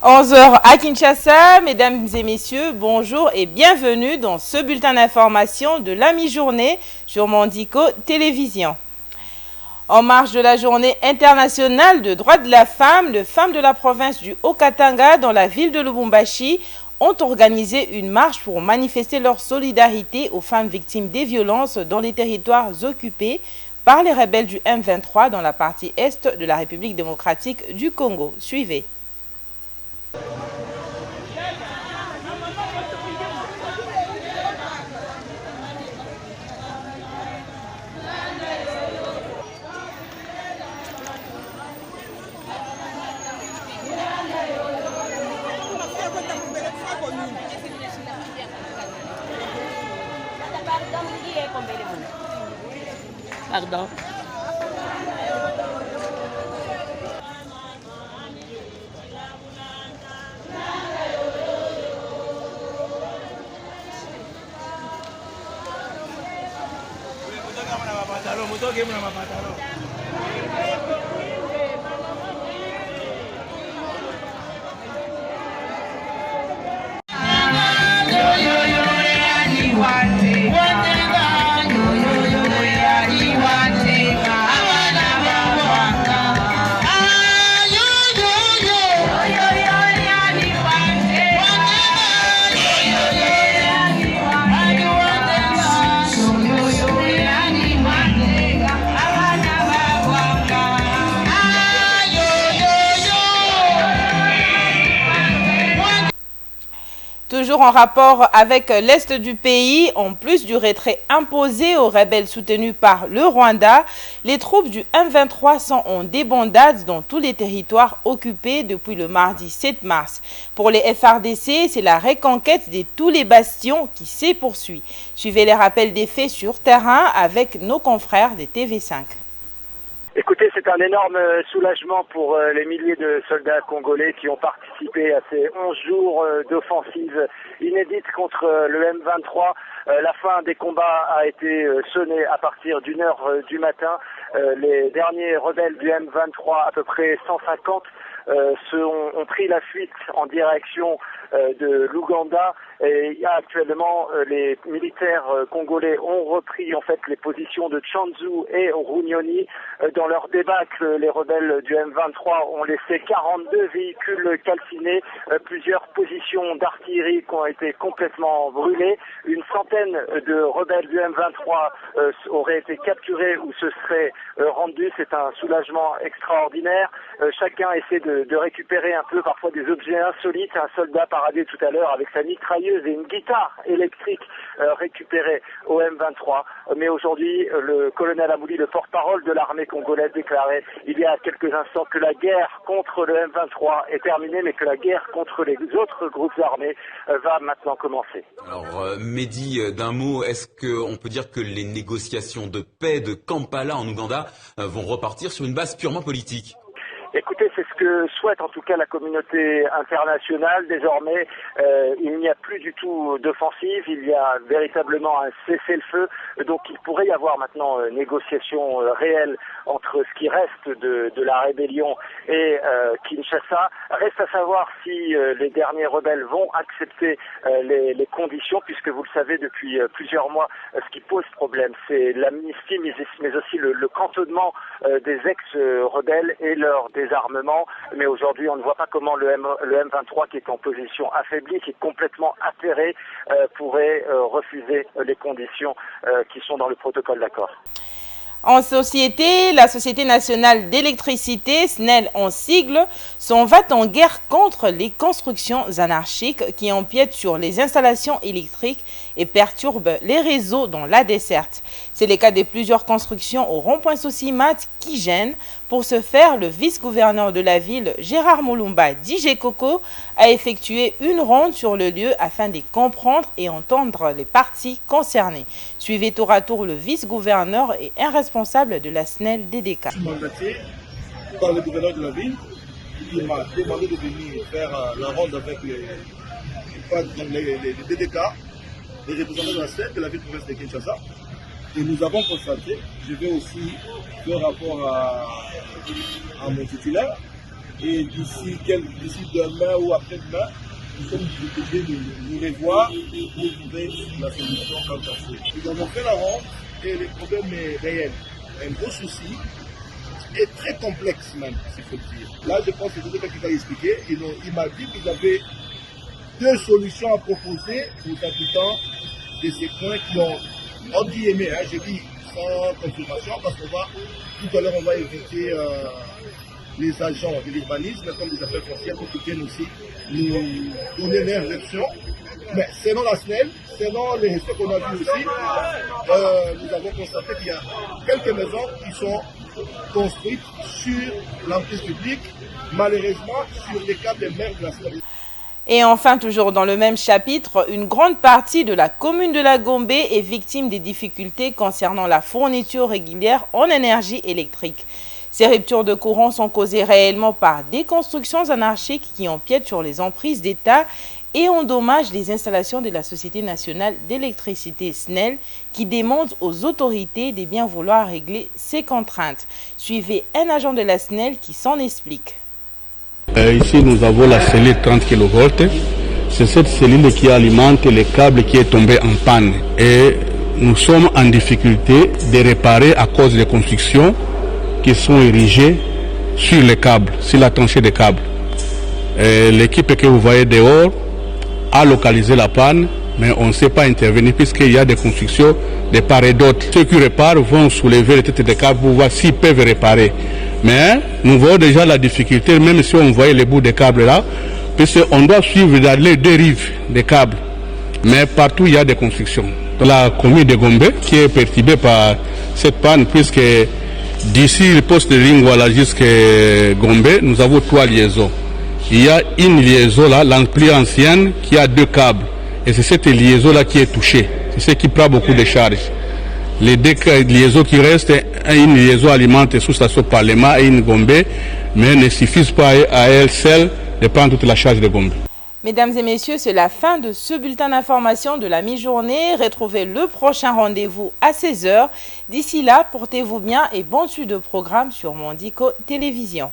11 heures à Kinshasa, mesdames et messieurs, bonjour et bienvenue dans ce bulletin d'information de la mi-journée sur Mondico Télévision. En marge de la journée internationale de droits de la femme, les femmes de la province du Haut-Katanga dans la ville de Lubumbashi ont organisé une marche pour manifester leur solidarité aux femmes victimes des violences dans les territoires occupés par les rebelles du M23 dans la partie est de la République démocratique du Congo. Suivez. Pardon. Toujours en rapport avec l'Est du pays, en plus du retrait imposé aux rebelles soutenus par le Rwanda, les troupes du M23 sont en débandade dans tous les territoires occupés depuis le mardi 7 mars. Pour les FRDC, c'est la reconquête de tous les bastions qui se poursuit. Suivez les rappels des faits sur terrain avec nos confrères des TV5. Écoutez, c'est un énorme soulagement pour les milliers de soldats congolais qui ont participé à ces 11 jours d'offensive inédite contre le M23. La fin des combats a été sonnée à partir d'1h du matin. Les derniers rebelles du M23, à peu près 150, ont pris la fuite en direction de l'Ouganda et actuellement les militaires congolais ont repris en fait les positions de Tchanzu et Runyoni. Dans leur débâcle, les rebelles du M23 ont laissé 42 véhicules calcinés, plusieurs positions d'artillerie qui ont été complètement brûlées. Une centaine de rebelles du M23 auraient été capturés ou se seraient rendus. C'est un soulagement extraordinaire. Chacun essaie de récupérer un peu parfois des objets insolites. Un soldat paradé tout à l'heure avec sa mitrailleuse et une guitare électrique récupérée au M23. Mais aujourd'hui, le colonel Amouli, le porte-parole de l'armée congolaise, déclarait il y a quelques instants que la guerre contre le M23 est terminée, mais que la guerre contre les autres groupes armés va maintenant commencer. Alors, Mehdi, d'un mot, est-ce qu'on peut dire que les négociations de paix de Kampala en Ouganda vont repartir sur une base purement politique ? Écoutez, c'est ce que souhaite en tout cas la communauté internationale. Désormais, il n'y a plus du tout d'offensive, il y a véritablement un cessez-le-feu. Donc il pourrait y avoir maintenant négociation réelle entre ce qui reste de la rébellion et Kinshasa. Reste à savoir si les derniers rebelles vont accepter les conditions, puisque vous le savez depuis plusieurs mois, ce qui pose problème, c'est l'amnistie, mais aussi le cantonnement des ex-rebelles et leur désarmement. Mais aujourd'hui, on ne voit pas comment le M23, qui est en position affaiblie, qui est complètement atterré, pourrait refuser les conditions qui sont dans le protocole d'accord. En société, la Société nationale d'électricité, SNEL en sigle, s'en va en guerre contre les constructions anarchiques qui empiètent sur les installations électriques et perturbent les réseaux dans la desserte. C'est le cas de plusieurs constructions au rond-point Sosimat qui gênent. Pour ce faire, le vice-gouverneur de la ville, Gérard Moulumba Dijekoko, a effectué une ronde sur le lieu afin de comprendre et entendre les parties concernées. Suivez tour à tour le vice-gouverneur et un responsable de la SNEL DDK. Je suis mandaté par le gouverneur de la ville qui m'a demandé de venir faire la ronde avec les DDK, les représentants de la SNEL de la ville province de Kinshasa. Et nous avons constaté, je vais aussi faire rapport à mon titulaire, Et d'ici demain ou après-demain, nous sommes obligés de nous revoir pour trouver la solution quant à ça. Nous avons fait la ronde et le problème est réel. Un gros souci et très complexe même, s'il faut le dire. Là, je pense que c'est quelqu'un qui va expliquer. Il m'a dit qu'ils avaient 2 solutions à proposer aux habitants de ces coins qui ont, entre guillemets, je dis sans confirmation, parce qu'on va, tout à l'heure, on va éviter les agents de l'urbanisme, comme les affaires foncières, pour qu'ils viennent aussi nous donner leur version. Mais selon la SNEL, selon ce qu'on a vu aussi, nous avons constaté qu'il y a quelques maisons qui sont construites sur l'emprise publique, malheureusement sur les câbles des mers de la SNEL. Et enfin, toujours dans le même chapitre, une grande partie de la commune de la Gombe est victime des difficultés concernant la fourniture régulière en énergie électrique. Ces ruptures de courant sont causées réellement par des constructions anarchiques qui empiètent sur les emprises d'État et endommagent les installations de la Société nationale d'électricité SNEL qui demande aux autorités de bien vouloir régler ces contraintes. Suivez un agent de la SNEL qui s'en explique. Ici, nous avons la cellule 30 kV. C'est cette cellule qui alimente les câbles qui est tombé en panne. Et nous sommes en difficulté de réparer à cause des constructions qui sont érigées sur les câbles, sur la tranchée des câbles. L'équipe que vous voyez dehors a localisé la panne, mais on ne sait pas intervenir puisqu'il y a des constructions de part et d'autre. Ceux qui réparent vont soulever les têtes des câbles pour voir s'ils peuvent réparer. Mais nous voyons déjà la difficulté, même si on voyait les bouts des câbles là, puisqu'on doit suivre les dérives des câbles. Mais partout il y a des constructions. Dans la commune de Gombe, qui est perturbée par cette panne, puisque d'ici le poste de Lingouala jusqu'à Gombe, nous avons 3 liaisons. Il y a une liaison là, la plus ancienne, qui a 2 câbles. Et c'est cette liaison là qui est touchée. C'est ce qui prend beaucoup de charges. Les 2 liaisons qui restent, une liaison alimente sous station Parlement et une Gombe, mais ne suffisent pas à elle seule de prendre toute la charge de Gombe. Mesdames et messieurs, c'est la fin de ce bulletin d'information de la mi-journée. Retrouvez le prochain rendez-vous à 16h. D'ici là, portez-vous bien et bonne suite de programme sur Mondico Télévision.